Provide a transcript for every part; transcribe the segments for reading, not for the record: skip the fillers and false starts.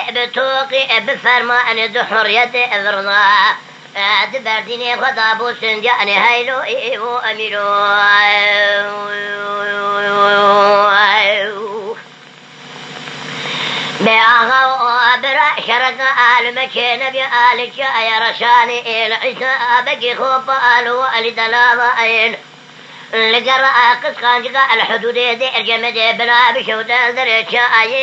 بتوقي بفرمان دحرية إذرنا دبرديني غضب سنجاني هيلو إيو أميرو بأغو برا شرق آل مكين بآل شاي رشاني العيسى بقي خوب آل وآل دلابين لقرأ قسقان جقاء الحدود دي الجمد بلا بشوتا درشاي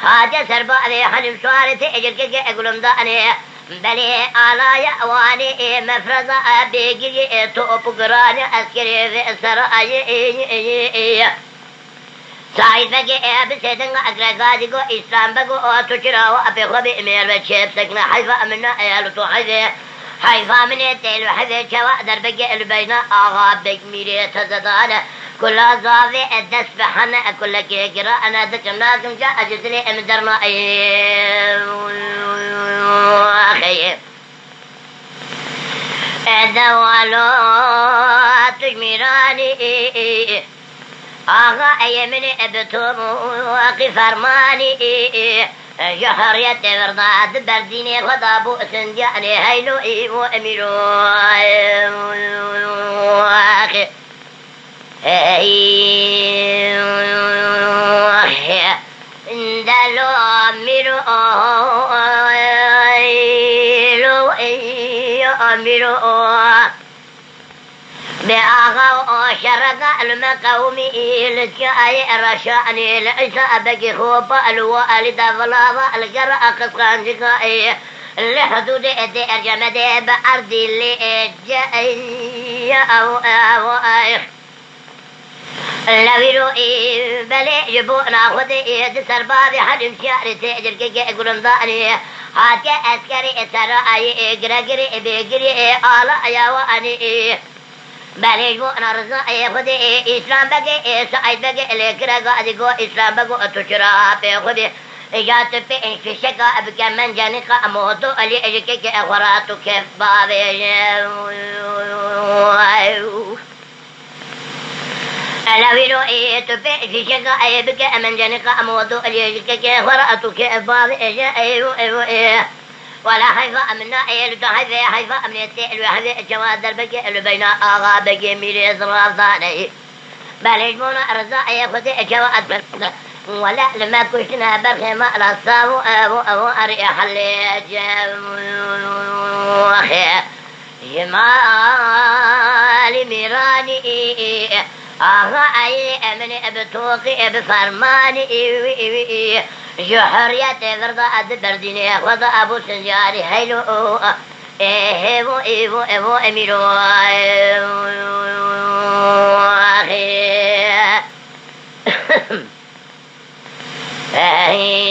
هاجة سربا ذي حلم سوالتي اجل اقلم داني بلي آلايا واني مفرزة بيجي توب قراني اسكري في سرائي سعيد بقي بسيدن اقرقادي قو اسلام بقو تشرا وابي خبي امير بشيب سكنا حيفا منا ايالتو حيفا من التيل وحيفا شواء دربقي البينا اغابك ميري تزدانا كل ضافي الدس بحنا كل كيكرا انا ذكرناكم جاء جزلي امدرنا اخي دوالو تجميراني اغا ايمني ابتوم واقي فرماني جحرية برضاد برديني غضابو سنجاني هيلو ايمو اميرو اخي دلو أميرو أميرو بأغاو شرق المقومي لسكاي رشاني لعيسى بقي خوب الوالد فلاضا القرأ قسقان زكاي لحدود الجمد بأرض اللي جاي أو ايخ لويرو بلي جبونا خدي دسربابي حلم شعر تأجر كي اقولن ضاني هاكا اسكري سرائي اقرقري بيقري آلا يا واني بلي جبونا رزائي خدي اسلام بقي سعيد بقي لكرا قادي قو اسلام بقو تشرا بي خدي اجات في انششكا بكمن جانقا موضو اللي اجكي اخوراتو كيف بابي لويرو تفي شقا بك من جنقا موضوع ليجكك ورأتك أفضل ولا حيفا من نائل حيفا من التئل وحيفا الجواد البكي اللي بين آغا بكي ميري إصراف ضاني بل يجمونا أرزاء يخذ جواد ولا لما كشنا برخي ما لصاو أبو أريح اللي جمال ميراني أغاي من بتوقي بفرماني جحرية برضا برديني خذ أبو سنجاري هيلو إيبو أميرو أخي